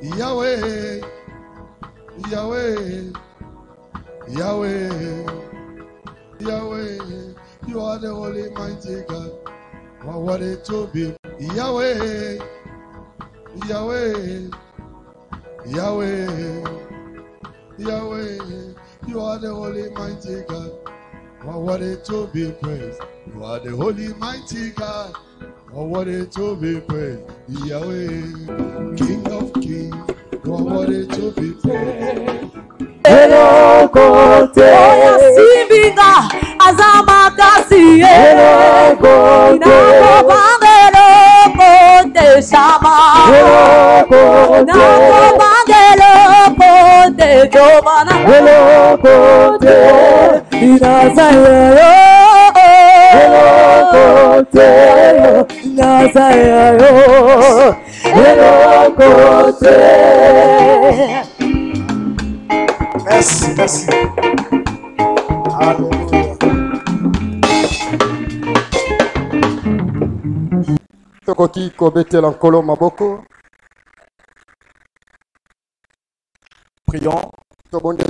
Yahweh, Yahweh, Yahweh, Yahweh, you are the holy mighty God. What it to be? Yahweh, Yahweh, Yahweh, Yahweh, you are the holy mighty God. What it to be praised? You are the holy mighty God. What it to be praised? Yahweh, King of kings. What it to be praised? Hello, Kote. Oya Simbinga, Azamakasi. Hello, Kote. Nakobangelo Kote Shama. Hello, Kote. Nakobangelo Kote Jovana. Hello, Kote. Inazayo. Hello, Kote. Inazayo. Hello, Kote. Merci, merci. Alléluia. Tokoki kobetela nkolo maboko. Prions. Tobonde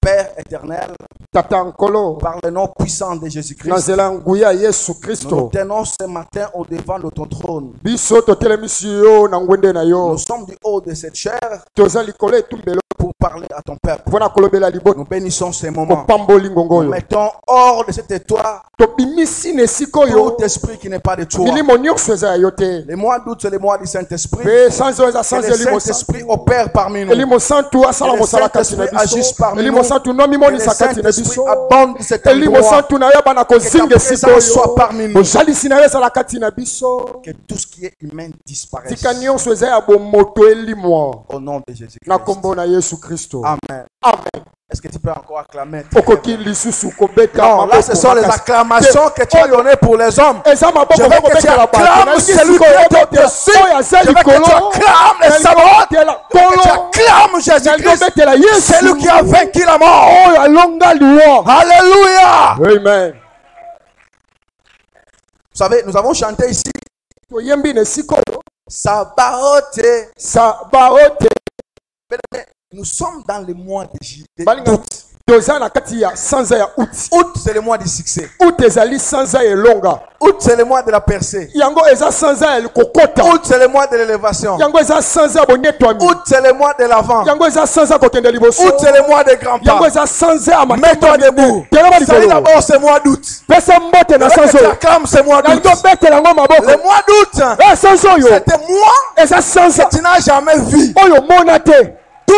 Père éternel, tata nkolo. par le nom puissant de Jésus-Christ, Nazela nguya Yesu nous Kristo. nous tenons ce matin au devant de ton trône. Biso totelemisi yo na ngwende na yo. Nous sommes du haut de cette chair Toza likolo etumbelo pour parler à ton peuple. mpona kolobela liboto. Nous bénissons ces moments. Kopamboli ngongo Nous yo. mettons hors de cet étoile Tobimisi na esika oyo. tout esprit qui n'est pas de toi. Milimo nyonso eza ya yo te. Les mois d'août, c'est les mois du Saint-Esprit. Pe sanzo eza Que sanzo le elimo Saint-Esprit opère parmi nous. elimo santu asala Que le mosala kati na Saint-Esprit agisse biso. parmi Elimo nous. santu nomi Que le monisa kati na Saint-Esprit biso. abonde cet Elimo endroit. santu na yaba na Que ta kozinga esika présence soit oyo. parmi nous. Ojalisi na yo ezala kati na biso. Que tout ce qui est humain disparaisse. Tika nyonso eza ya bomoto elimwa. Au nom de Jésus-Christ. Na kombo na Yesu Kristo. Amen. Amen. Est-ce que tu peux encore acclamer? Okoki lisusu kobeta Non, là ce sont les acclamations que tu as données pour les hommes. Eza maboko Je veux que tu kobeta la acclames celui qui est au-dessus. Je veux que tu acclames les sabbats. Que tu acclames Jésus-Christ. Celui qui a vaincu la mort. Alléluia. Amen. Vous savez, nous avons chanté ici. Toyembi ne sikoyo. Sabaote. Sabaote. Nous sommes dans le mois de Balinga août. toza na kati ya sanza ya août. Août, c'est le mois du succès. Août ezali sanza elonga. Août, c'est le mois de la percée. Yango eza sanza el kokota. Août, c'est le mois de l'élévation. Yango eza sanza bonyetwami. Août, c'est le mois de l'avant. Yango eza sanza kokende liboso. Août, c'est le mois des grands Yango pas. eza sanza ya Mets-toi debout. Salut d'abord ce mois d'août. Pesa mbote na sanza Tu oyo. acclames ce mois d'août. Yango betela ngo maboko. Le mois d'août, Sanza oyo. c'était moi Eza sanza que tu n'as jamais vu. oyo mona te. Tout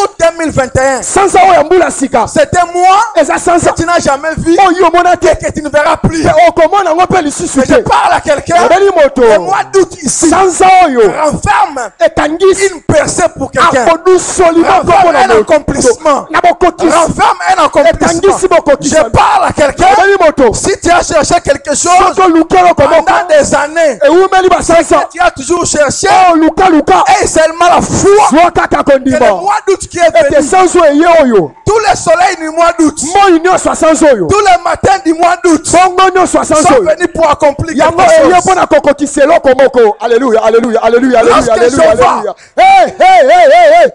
août 2021. Sanza oyo mbula sika. C'était moi Eza sanza que tu n'as jamais vu oyo mona te. et que tu ne verras plus. Okomona ngo pe lisusu Mais je te. parle à quelqu'un. Obeli moto. Le mois d'août ici Sanza oyo renferme etangisi une percée pour quelqu'un. akodusoli moko Renferme na un accomplissement. na bokokisi. Renferme un accomplissement. Etangisi bokokisi. Je parle à quelqu'un. Obeli moto. Si tu as cherché quelque chose Soko lukelo komoko. pendant des années, Ewumeli basanza. tu as toujours cherché Oh luka luka. et seulement la foi Zwa kaka que le kondima. mois d'août qui est Ete venu, sanzo eye oyo. tous les soleils du mois d'août, Moi nyonso sanzo oyo. tous les matins du mois d'août Bongo nyonso sanzo sont oyo. venus pour accomplir Yango quelque eye chose. pona kokokisa eloko moko. Alléluia, alléluia, alléluia, alléluia, Lorsque alléluia, Jéhovah- alléluia. Hey, hey, hey, hey, hey.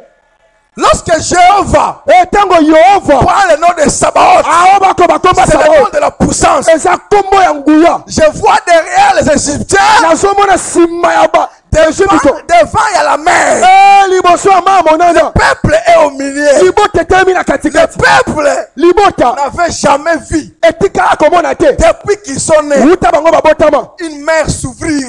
Lorsque Jéhovah Etango Yehova. prend le nom de Sabaoth, Aoba koba komba c'est le sao. nom de la puissance. Eza kombo ya nguya. Je vois derrière les Égyptiens, Nazomona sima ya ba. devant il y a la mer. Liboso ya mama Le monana. peuple est au milieu. Libota temi na Le katikati. peuple Libota n'avait jamais vu, etika komona te. depuis qu'ils sont nés, Uta bango babotama. une mer s'ouvrir.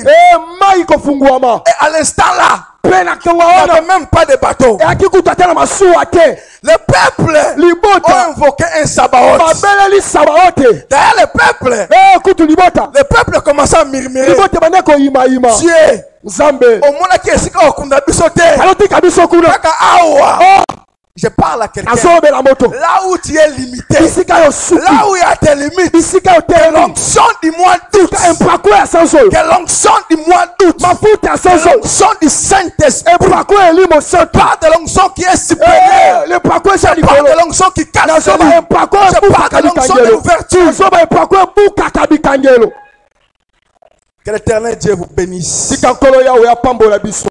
Mai kofungwama. Et à l'instant là, Pena il n'y kongwa avait wana. même pas de bateau. Akikuta tena masuwa te. Le peuple Libota. a invoqué un Sabaoth. Babeleli sabaote. D'ailleurs, le peuple Kutu libota. commençait à murmurer. Libota baneko ima ima. Dieu, Nzambe. au monde qui est okunda biso te. Aloti kabiso kuna. Kaka awa. Je parle à quelqu'un. Azobela moto. Là où tu es limité, Bisika yo suki. là où il y a tes limites, Bisika yo que tele. l'onction du mois d'août, Empako ya sanzo. que l'onction du mois d'août, Mafuta ya que sanzo. l'onction du Saint-Esprit, Empako elimo santo. pas de l'onction qui est supérieure, Le pako ya pas likolo. de l'onction qui casse les Nazoba lits. empako Je ebuka parle de l'onction de kabikangelo. l'ouverture. Nazoba empako ebuka kabikangelo. Que l'éternel Dieu vous bénisse. Tika nkolo yawe apambola biso.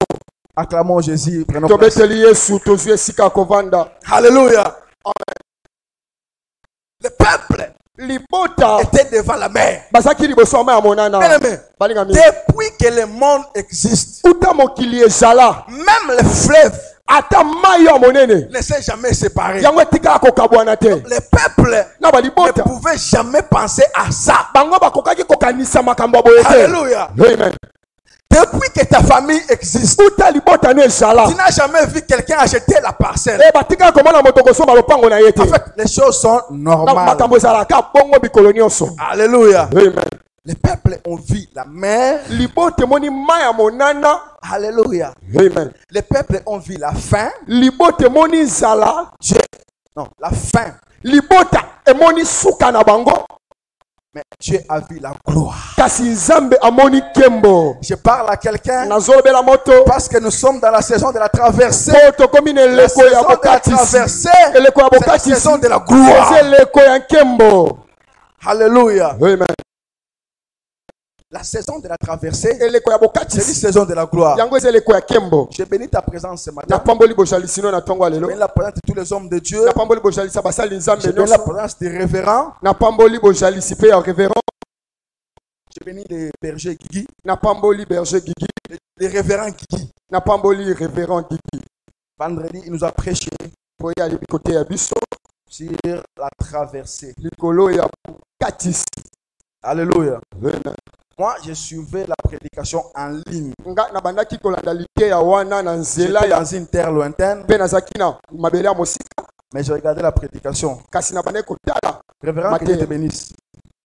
Acclamons Jésus. Prenons place. tobeteli yesu tozwi esika ya kovanda. Alléluia. Le peuple Libota était devant la mer. bazaki liboso ya mai ya monana. Bien-aimé, Balinga mi. depuis que le monde existe, uta mokili ezala même les fleuves ata mai ya monene ne s'est jamais séparé. yango etikala kokabwana te. Le peuple Na ne balibota pouvait jamais penser à ça. bango bakokaki kokanisa makambo ya boye te. Alléluia. Amen. Depuis que ta famille existe, uta libota no ezala tu n'as jamais vu quelqu'un acheter la parcelle. batikala komona moto kosomba lopango na ye te. En fait, les choses sont normales. makambo ezalaka bongo bikolo nyonso. Alléluia. Amen. Les peuples ont vu la mer. Libota emoni mai ya monana. Alléluia. Amen. Les peuples ont vu la faim. Libota emoni nzala. Dieu, non, la faim. Libota emoni suka na bango. Mais Dieu a vu la gloire. Kasi nzambe amoni kembo. Je parle à quelqu'un Nazolobela moto. parce que nous sommes dans la saison de la traversée. Poto komi na La eleko saison ya de la bokatisi. traversée, Eleko ya c'est la bokatisi. saison de la gloire. C'est eleko ya nkembo. Alléluia. Amen. La saison de la traversée, Eleko ya c'est une bokatisi. saison de la gloire. Yango eza eleko ya kembo. Je bénis ta présence ce matin. Napamboli bojalisi no na tongo Je lelo. bénis la présence de tous les hommes de Dieu. Napamboli bojalisa basali nzambe Je bénis la nyonso. présence des révérends. Napamboli bojalisi pe ya révérend. Je bénis les bergers Guigui. Napamboli berger Gigi. Les révérends Guigui. Napamboli révérend Gigi. Vendredi, il nous a prêché Poya li côté ya biso. sur la traversée. Likolo ya bokatisi. Alléluia. Amen. Moi, je suivais la prédication en ligne. Nga na bandaki kolanda like ya wana na nzela J'étais ya dans une terre lointaine, pe nazaki na mabele ya mosika. mais je regardais la prédication. Kasi na bandaki kotala Révérend, que Dieu te bénisse.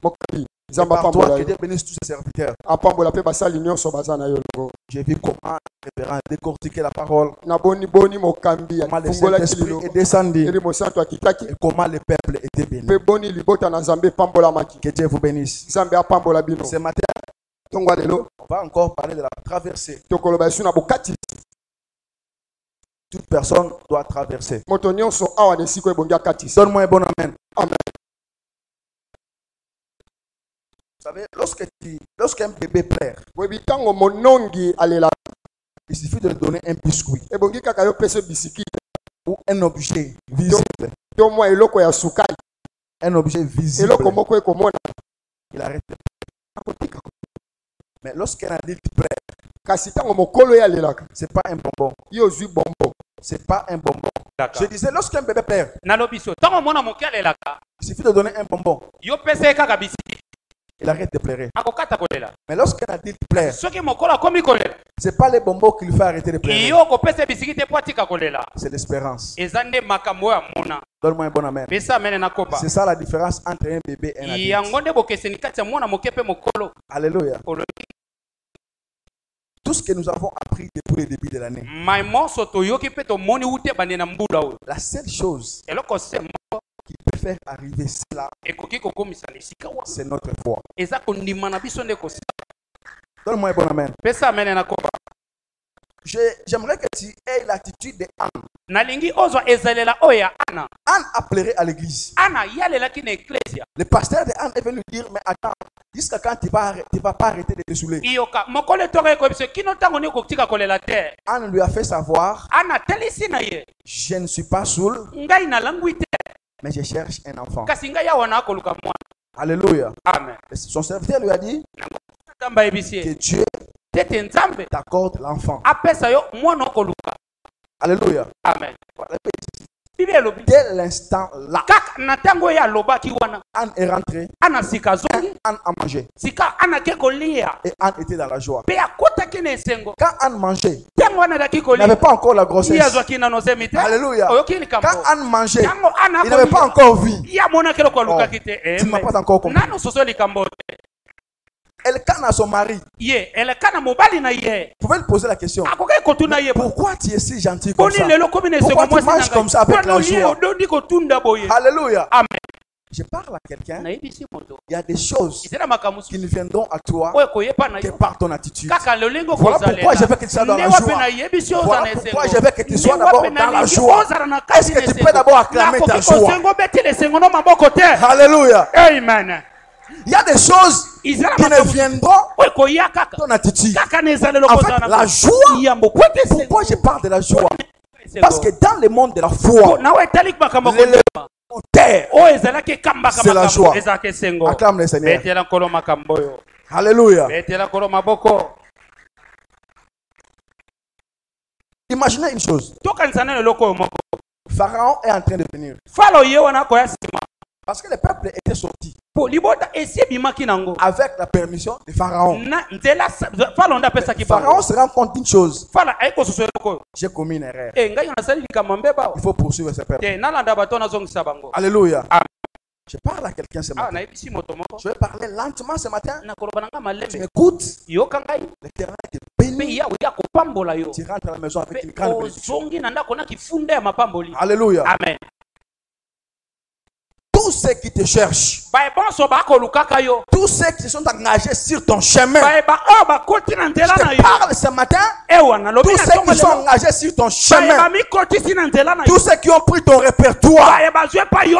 mokabi. Et Nzamba par toi, pambola que yo. Dieu bénisse tous ses serviteurs. Apambola pe basali nyonso baza na yo longo. J'ai vu comment le révérend décortiquer la parole, Na boni mokambi ya comment le fungola Saint-Esprit kililo. est descendu Eri mosanto akitaki et comment le peuple était béni. pe boni libota na Nzambe pambola maki. Que Dieu vous bénisse. Nzambe apambola bino. Ce matin, Tongwa lelo on va encore parler de la traversée. tokoloba yesu na bokati. Toute personne doit traverser. Moto nyonso awa na esiko ebongi akatisi. Donne-moi un bon amen. Amen. Vous savez, lorsqu'un bébé pleure, Webi tango monongi alela il suffit de lui donner un biscuit ebongi kaka yo pese bisiki ou un objet visible. to mwa eloko ya sukali. Un objet visible. Eloko moko ekomona Il arrête de pleurer. Mais lorsqu'un adulte pleure, kasi tango mokolo yalelaka c'est pas un bonbon. yo zwi bombo. C'est pas un bonbon. Je disais, lorsqu'un bébé pleure, nalobi so ntango omona moke alelaka il suffit de donner un bonbon. yo pesa ye kaka bisiki Il arrête de pleurer. akokata kolela Mais lorsqu'un adulte pleure, soki mokolo akomi kolela c'est pas les bonbons qui lui fait arrêter de pleurer. yo kopesa bisiki te po atika kolela C'est l'espérance. eza nde makambo oyo amona Donne-moi un bon amen. pesa amene nakoba C'est ça la différence entre un bébé et un adulte. yango nde bokeseni kati ya mwana moke mpe mokolo Alléluia. olobi Tout ce que nous avons appris depuis le début de l'année, mai moso toyoki mpe tomoni ute bande na mbula oyo la seule chose eloko se moko qui peut faire arriver cela, ekoki kokomisa na esika wana c'est notre foi. eza kondima na biso nde kosala Donne-moi un bon amen. pesa amene nakoba J'aimerais que tu aies l'attitude de Anne. nalingi ozwa ezalela oyo ya ana Anne a pleuré à l'église. ana yalelaki na eklesia Le pasteur de Anne est venu lui dire, mais attends, jusqu'à quand tu vas pas arrêter de te saouler. iyoka mokolo etoka ekoyebi biso kino ntango nini kotika kolela te Anne lui a fait savoir, ana atelisi na ye je ne suis pas saoul, ngai nalangwi te mais je cherche un enfant. kasi ngai awa na akoluka mwana Alléluia. amen Son serviteur lui a dit tamba yebisi que ye Dieu tete nzambe t'accorde l'enfant. apesa yo mwana okoluka Alléluia. amen Voilà. bibi elobi Dès l'instant là, kaka na ntango oyo alobaki wana Anne est rentrée, ana sika azongi Anne a mangé sika ana ke kolia et Anne était dans la joie. mpe akotaki na esengo Quand Anne mangeait, ntango wana alaki il n'avait kolia pas encore la ye grossesse. azwaki nano zemi te Alléluia. oyoki Quand likambo Anne mangeait, ntango ana il n'avait pas akolia encore vu. ye amonaki eloko alukaki te Tu n'as pas encore compris. nano soso likambo te Elle canne à son mari. ye eleka na mobali na ye Vous pouvez lui poser la question. akokaki kotuna ye Pourquoi tu es si gentil comme poni ça? lelo komi na esengo Pourquoi tu mwasi manges comme ça avec la ye joie? odondi kotunda boye Alléluia. amen Je parle à quelqu'un. nayebisi moto Il y a des choses ezela makambo qui ne viendront à toi oyo koyepa na que yo par ton attitude. kaka lolingo Voilà pourquoi je veux que tu sois dans la wape joie. nayebisi oza Voilà na pourquoi esengo je veux que tu sois d'abord dans la joie. ozala na Est-ce que tu peux d'abord acclamer ta joie? kosengo betela esengo no maboko te Alléluia. amen Il y a des choses izala qui ne makambo viendront oyo ekoya kaka ton attitude. kaka na ezaleli En okozala fait, la na joie, yambo kwete pourquoi je parle de la joie? Parce que dans le monde de la foi, nawe etali makambo terre, oyo ezalaki ekambaka c'est la makambo joie. ezalaki esengo Acclame le Seigneur. betela nkolo makambo oyo Alléluia. betela nkolo maboko. Imaginez une chose. tokanisa nini eloko oyo moko Pharaon est en train de venir. falo ye wana akoya nsima Parce que le peuple était sorti po libota esi ebimaki nango avec la permission de Pharaon. na nzela falo nde apesaki Pharaon bango se rend compte d'une chose. fala ayi kosusu eloko oyo J'ai commis une erreur. ngai nasali likambo mbeba Il faut poursuivre ce peuple. te nalanda bato nazongisa bango. Alléluia. Amen. Je parle à quelqu'un ce matin. nayebisi moto moko Je vais parler lentement ce matin. nakoloba nanga Tu malembe m'écoutes. yoka ngai L'éternel te mpe bénit. yawe ya kopambola yo Tu rentres à la maison avec une mpe grande bénédiction. ozongi na ndako na kifunda ya mapamboli. Alléluia. Amen. Tous ceux qui te cherchent, baye bonso bakolukaka yo tous ceux qui sont engagés sur ton chemin, baye oyo bakoti na nzela je na te yo parle ce matin. ewa nalobi Tous na ceux ntongo qui sont lelo engagés sur ton baye chemin, bamikotisi na nzela na yo tous ceux qui ont pris ton répertoire, baye bazwi epa yo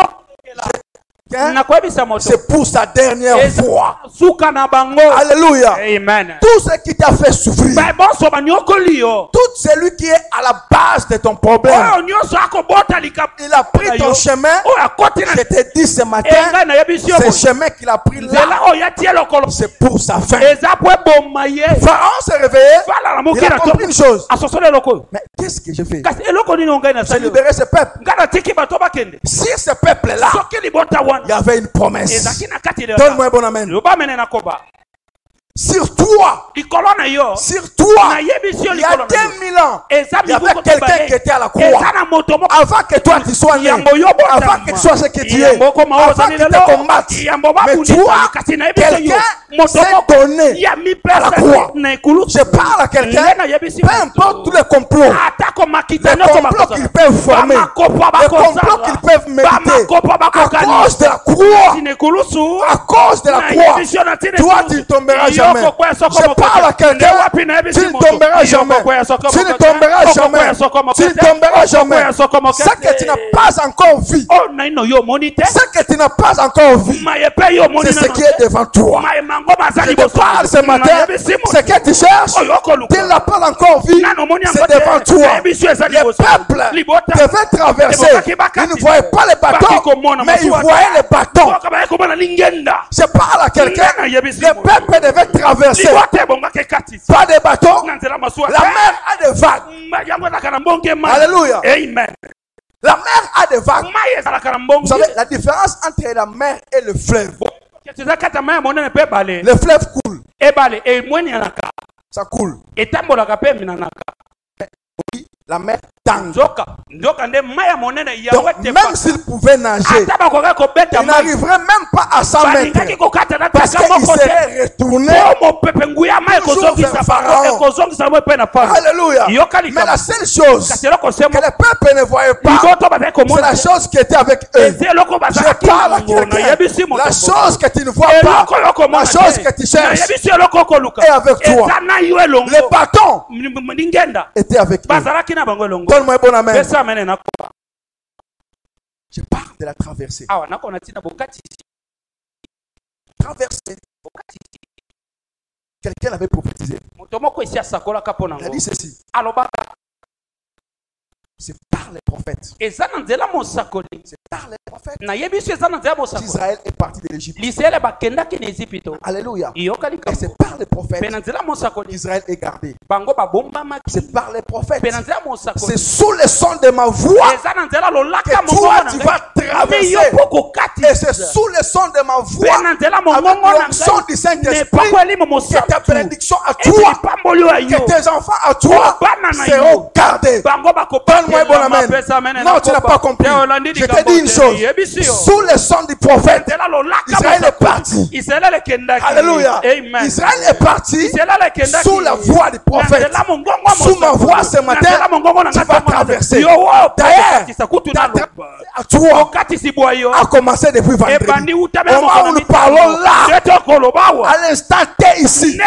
hein, nakoyebisa moto c'est pour sa dernière fois. suka na bango. Alléluia. Amen. Tout ce qui t'a fait souffrir, baye bonso banyokoli yo tout celui qui est à la base de ton problème, oyo nyonso akobota likapo il a pris ton chemin. oyo akoti na Je te dis ce matin, ngai nayebisi yo ce boye chemin qu'il a pris là, nzela oyo atie lokolo c'est pour sa fin. eza po eboma ye Pharaon s'est réveillé. fala na Il moki a na compris une chose. asosoli eloko oyo Mais qu'est-ce que je fais? kasi eloko nini oyo ngai J'ai nasali libéré ce peuple. ngai natiki bato bakende Sur ce peuple-là, soki libota il y wana avait une promesse. ezalaki na kati Donne-moi un bon amen. loba mene nakoba Sur toi, likolo na yo sur toi, nayebisi yo il y a likolo na yo 2000 ans, eza il y avait mibuko quelqu'un mibale. qui était à la eza croix. na moto moko Avant que toi tu sois né, yambo yo avant que tu sois ce que tu es, yambo okoma oyo avant ozali qu'il te lelo combatte. yambo Mais babundisa toi, kasi nayebisi yo quelqu'un moto s'est moko donné ya à la mipesa croix. na ekulusu Je parle à quelqu'un, Ngai nayebisi peu moto. importe tous les complots, atako les makita nyonso complots qu'ils bakozala peuvent former, bamakopo les complots qu'ils peuvent méditer, bamakopo à bakokani cause de la croix, tina ekulusu à cause de la croix, toi tu ne tomberas jamais. Je parle à quelqu'un, tu ne tomberas jamais. Tu ne tomberas jamais. Tu ne tomberas jamais. Ce que tu n'as pas encore vu, oh naino yo omoni te ce que tu n'as pas encore vu, maye pe yo omoni c'est ce nano qui est te. devant toi. maye mango baza Je te liboso parle ce matin, ce que tu cherches, oyo okoluka tu ne l'as pas encore vu, nano omoni yango c'est devant te toi. nayebisi yo eza Les liboso peuples libota devaient traverser. Ils ne voyaient pas les bâtons, mais ils voyaient les bâtons. oka baye komona lingenda Je parle à quelqu'un, les peuples devaient traverser. libota ebongaka ekatisi Pas des bâtons, na nzela masuwa la mer a des vagues. yango ezalaka na mbonge mai Alléluia. amen La mer a des vagues. mai ezalaka na Vous mbonge savez, la différence entre la mer et le fleuve. eza kati ya mai ya monene mpe ebale Le fleuve coule, ebale emwenianaka ça coule. etambolaka mpe eminanaka Oui, la mer tangue. nzoka nde mai ya monene Donc, yawe même s'ils pouvaient nager, ata bakoka kobeta ils mai n'arriveraient même pas à 100 balingaki mètres. kokata na Parce taka qu'ils moko te seraient retournés. po mopepe nguya ya mai Toujours ekozongisa vers bango Pharaon. ekozongisa bango mpe na faraon Alléluia. yoka Mais likambo la seule chose kasi eloko que semo les peuples ne voyaient pas, liboto bazali c'est komona la chose qui était avec eux. eza eloko Je bazalaki parle à nango nayebisi quelqu'un. moto La chose que tu ne vois pas, eloko yo komona la chose te. que tu cherches, nayebisi eloko okoluka est avec toi. eza na yo elongo les bâtons lingenda étaient avec eux. bazalaki na bango elongo Donne-moi un bon amen. pesa mene nakoba Je parle de la traversée. awa nakona ntina bokatisi Traversée. Quelqu'un avait prophétisé. moto moko esi asakolaka mpo Il a nango dit ceci. alobaka C'est par les prophètes. eza na nzela mosakoli C'est par les prophètes nayebisi eza na nzela mosakoli qu'Israël est parti de l'Égypte. lisele bakendaki na ezipito Alléluia. iyoka Et likambo c'est par les mpe prophètes na nzela mosakoli qu'Israël est gardé. bango babombamaki C'est par les prophètes. mpe na nzela C'est mosakoli sous le son de ma voix eza na nzela lolaka que mongongo toi na tu ngai vas mpe traverser. yo mpo Et c'est kokatisa sous le son de ma mpe voix, na nzela avec mongongo na l'onction du ngai Saint-Esprit, nepako elimo que ta mosantu bénédiction à eti toi, lipamboli oyo ya que yo tes enfants à toi bana na seront yo gardés. bango Donne-moi un bon amen. Non, tu n'as pas compris. Je te dis une chose. Sous le son du prophète, Israël est parti. Alléluia. Amen. Israël est parti sous la voix du prophète. Sous ma voix ce matin, tu vas traverser. D'ailleurs, à toi a commencé depuis vendredi. Au moment où nous parlons là, à l'instant T ici,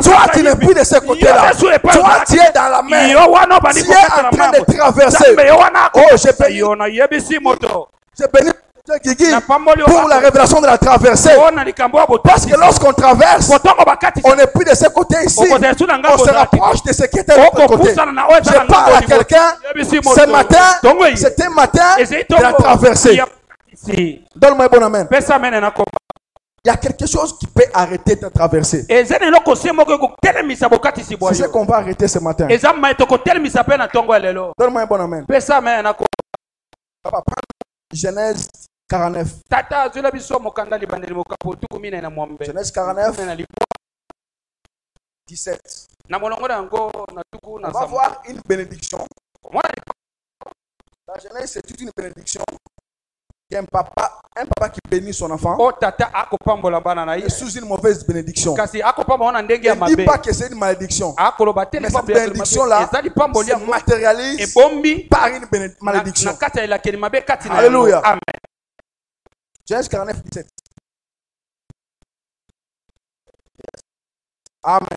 toi tu n'es plus de ce côté-là. Toi tu es dans la mer. Tu es en train de traverser. Oh, j'ai béni. pour la révélation de la traversée. Parce que lorsqu'on traverse, on n'est plus de ce côté ici. On se rapproche de ce qui était de l'autre côté. Je parle à quelqu'un ce matin. C'était un matin de la traversée. Donne-moi un bon amen. Il y a quelque chose qui peut arrêter ta traversée. C'est ce qu'on va arrêter ce matin. Donne-moi un bon amen. Papa, prends Genèse 49. Genèse 49. 17. On va voir une bénédiction. La Genèse, c'est toute une bénédiction. Il y a un papa qui bénit son enfant sous une mauvaise bénédiction. Il ne dit pas que c'est une malédiction. Mais cette bénédiction-là se matérialise par une malédiction. Alléluia. Genèse 49, 17. Amen.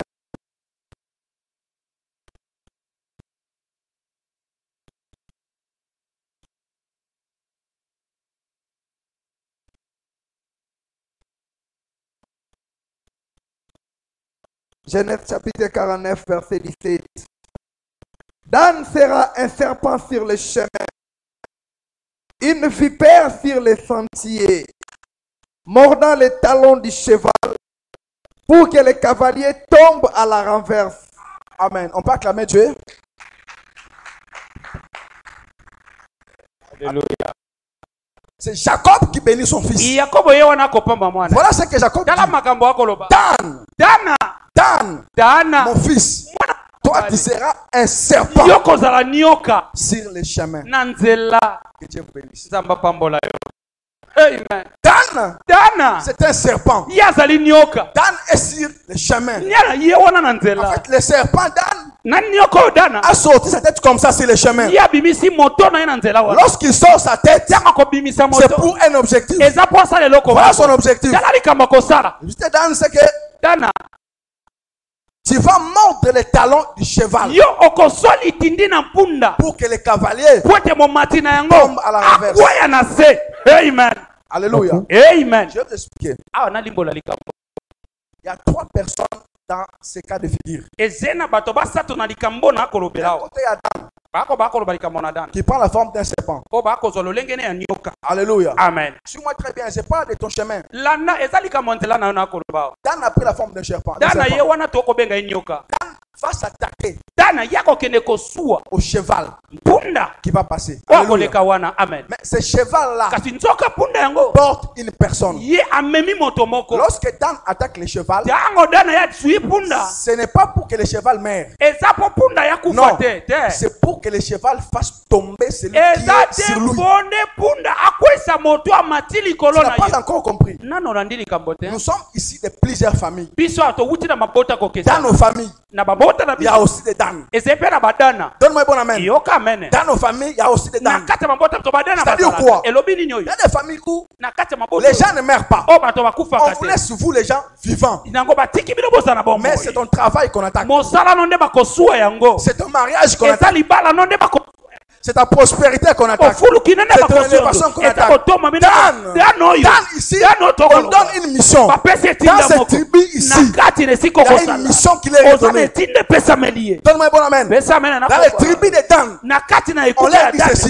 Genèse chapitre 49, verset 17. Dan sera un serpent sur le chemin, une vipère sur les sentiers, mordant les talons du cheval, pour que le cavalier tombe à la renverse. Amen. On peut acclamer Dieu. Alléluia. C'est Jacob qui bénit son fils. Voilà ce que Jacob dit. Dan, mon fils, toi tu seras un serpent sur les chemins. Que Dieu vous bénisse. Amen. Dan, c'est un serpent. Dan est sur les chemins. En fait, le serpent Dan a sorti sa tête comme ça sur les chemins. Lorsqu'il sort sa tête, c'est pour un objectif. Voilà son objectif. Juste Dan, c'est que tu vas mordre les talons du cheval pour que le cavalier tombe à la renverse. Amen. Alléluia. Amen. Je vais t'expliquer. Il y a 3 personnes dans ce cas de figure. Qui prend la forme d'un serpent. Alléluia. Amen. Suis-moi très bien, c'est pas de ton chemin. Dan Dan a pris la forme d'un serpent. Dan va s'attaquer au cheval qui va passer. Alléluia. Amen. Mais ce cheval-là porte une personne. Lorsque Dan attaque le cheval, ce n'est pas pour que le cheval meure. Non, c'est pour que le cheval fasse tomber celui qui est sur lui. Tu n'as pas encore compris. Nous sommes ici de plusieurs familles. Dans nos familles, il y a aussi des Dan. Donne-moi un bon amen. Dans nos familles, il y a aussi des Dan. C'est-à-dire quoi? Il y a des familles où les gens ne meurent pas. On vous laisse vous les gens vivants. Mais c'est ton travail qu'on attaque. C'est ton mariage qu'on attaque. C'est ta prospérité qu'on attaque. C'est ton élévation qu'on attaque. Dan ici, on donne une mission. Dans cette tribu ici, il y a une mission qui leur est donnée. Donne-moi un bon amen. Dans les tribus de Dan, on leur dit ceci: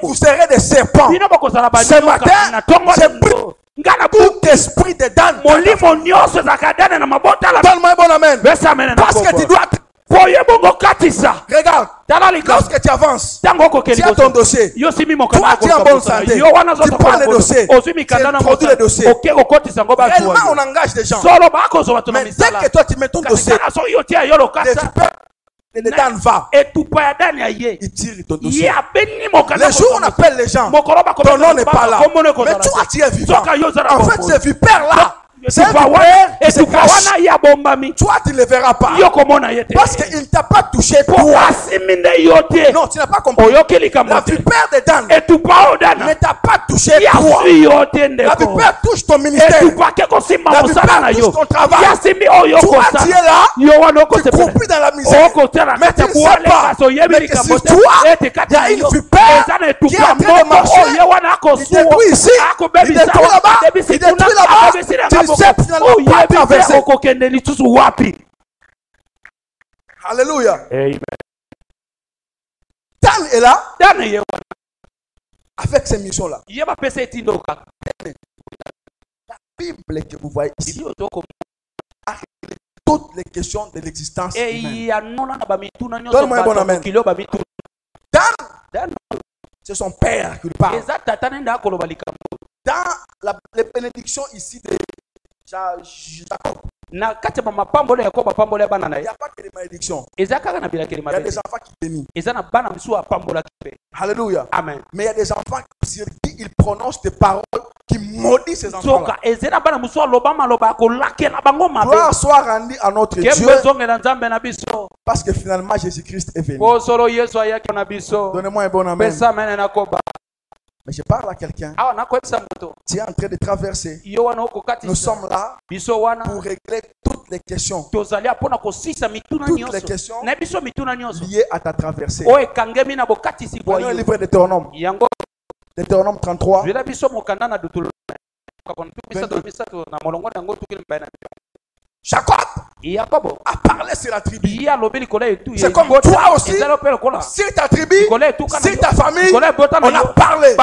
vous serez des serpents. Ce matin, j'ai pris tout esprit de Dan. Donne-moi un bon amen. Parce que tu dois. Regarde, lorsque tu avances, tu as ton dossier. Toi, tu es en bonne santé. Tu prends le dossier. Tu introduis le dossier. Réellement, on engage des gens. Mais dès que toi, tu mets ton dossier, le Dan va. Il tire ton dossier. Le jour où on appelle les gens, ton nom n'est pas là. Mais toi, tu es vivant. En fait, ces vipères-là, c'est un vipère qui se cache. Toi, tu ne le verras pas. Parce qu'il ne t'a pas touché toi. Non, tu n'as pas compris. La vipère de Dan ne t'a pas touché toi. La vipère touche ton ministère. La vipère touche ton travail. Toi, tu es là. Tu croupis dans la misère. Mais tu ne sais pas. Mais que sur toi, il y a une vipère terre qui est en train de marcher. Il détruit ici, il détruit là-bas, il détruit là-bas. Tu ne sais finalement pas traverser. Alléluia. Amen. Dan est là avec ces missions-là. La Bible que vous voyez ici a réglé toutes les questions de l'existence humaine. Donne-moi un bon amen. Dan, c'est son père qui lui parle. Dans les bénédictions ici de Jacob, il n'y a pas que des malédictions. Il y a des enfants qui bénissent. Alléluia. Amen. Mais il y a des enfants qui ils prononcent des paroles qui maudissent ces enfants. Gloire soit rendue à notre Dieu. Parce que finalement Jésus-Christ est venu. Donnez-moi un bon amen. Mais je parle à quelqu'un. Tu es en train de traverser. Nous sommes là pour régler toutes les questions. Toutes les questions liées à ta traversée. Prenons le livre de Deutéronome. Deutéronome 33. Jacob a parlé sur la tribu. C'est comme toi aussi. Si ta tribu, si ta famille, on a parlé.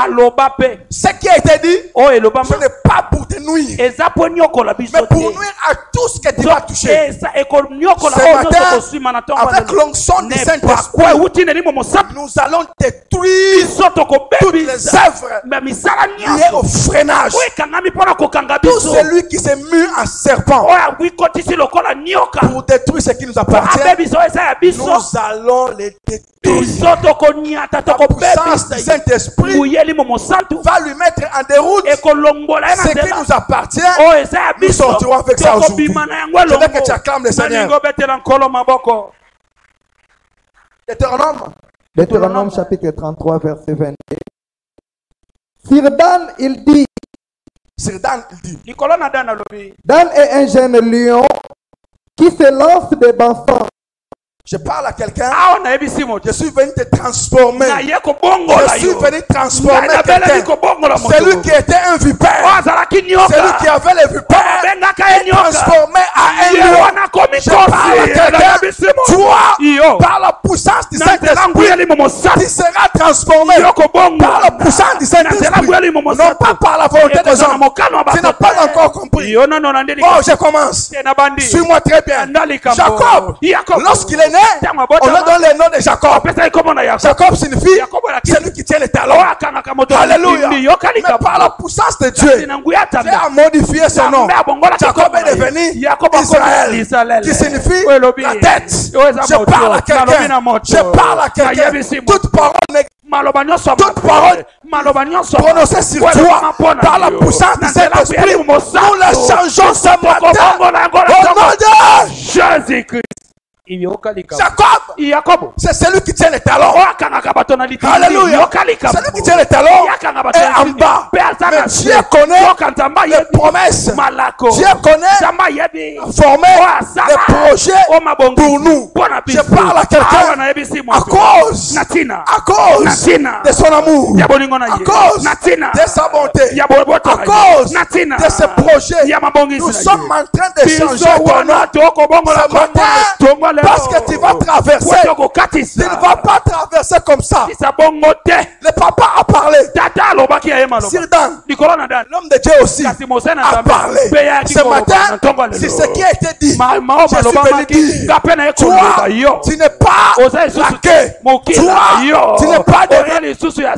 Ce qui a été dit, ce n'est pas pour te nuire, mais pour nuire à tout ce que tu vas toucher. Ce matin, avec l'onction du Saint-Esprit, nous allons détruire toutes les œuvres liées au freinage. Tout celui qui s'est mu en serpent pour détruire ce qui nous appartient, nous allons les détruire. La puissance du Saint-Esprit va lui mettre en déroute ce qui nous appartient. Nous sortirons avec ça aujourd'hui. Je veux que tu acclames le Seigneur. Deutéronome chapitre 33 verset 22. Sur Dan il dit, Dan est un jeune lion qui se lance des bâtons. Je parle à quelqu'un. Je suis venu te transformer. Je suis venu transformer quelqu'un. Celui qui était un vipère, celui qui avait les vipères, est transformé à un lion. Je parle à quelqu'un. Toi, par la puissance du Saint-Esprit, tu seras transformé par la puissance du Saint-Esprit. Non pas par la volonté des hommes. Tu n'as pas encore compris. Oh, je commence. Suis-moi très bien. Jacob, lorsqu'il est né, on lui donne le nom de Jacob. Jacob signifie celui qui tient les talons. Alléluia. Mais par la puissance de Dieu, Dieu a modifié son nom. Jacob est devenu Israël, qui signifie la tête. Je parle à quelqu'un. Je parle à quelqu'un. Toute parole prononcée sur toi par la puissance du Saint-Esprit, nous la changeons ce matin au nom de Jésus-Christ. Jacob, c'est celui qui tient les talons. Alléluia. Celui qui tient les talons est en bas. Mais Dieu connaît les promesses. Dieu connaît former les projets pour nous. Je parle à quelqu'un à cause de son amour, à cause de sa bonté, à cause de ses projets. Nous sommes en train de changer ton nom ce matin. Parce que tu vas traverser. Tu ne vas pas traverser comme ça. Le papa a parlé. Sur Dan, l'homme de Dieu aussi a parlé. Ce matin, c'est ce qui a été dit. Je suis venu dire, toi, tu n'es pas laqué. Toi, tu n'es pas derrière.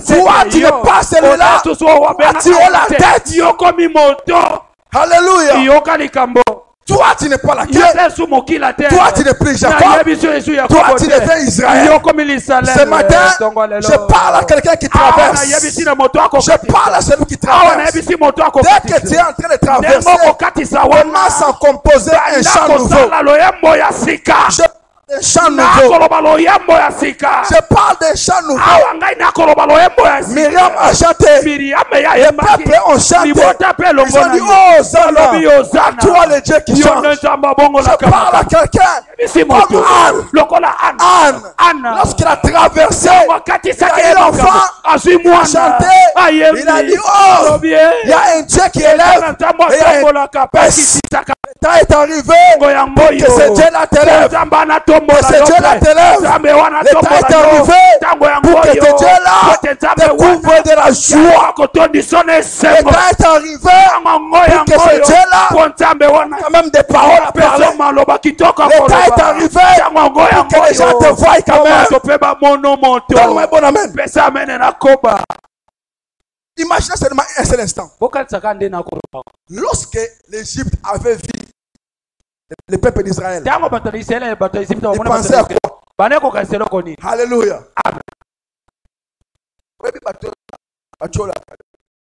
Toi, tu n'es pas celui-là. Tu es la tête. Alléluia. Toi, tu n'es pas la quête. Toi, tu n'es plus Jacob. Toi, tu deviens Israël. Ce matin, je parle à quelqu'un qui traverse. Je parle à celui qui traverse. Dès que tu es en train de traverser, commence à composer un chant nouveau. Un chant nouveau. Je parle d'un chant nouveau. Myriam a chanté. Les peuples ont chanté. Ils ont dit, oh Zana, à toi le Dieu qui chante. Je parle à quelqu'un comme Anne. Lorsqu'il a traversé, il a eu l'enfant. chanté, il a dit, oh, il y a un Dieu qui élève. Le temps est arrivé pour que ce Dieu-là t'élève. Que ce Dieu-là t'élève. Le temps est arrivé pour que ce Dieu-là te couvre de la joie. Le temps est arrivé pour que ce Dieu-là quand même des paroles à parler. Le temps est arrivé pour que les gens te voient quand même. Donne-moi un bon amen. Imaginez seulement un seul instant. Lorsque l'Égypte avait vu le peuple d'Israël, il pensait à quoi? Alléluia.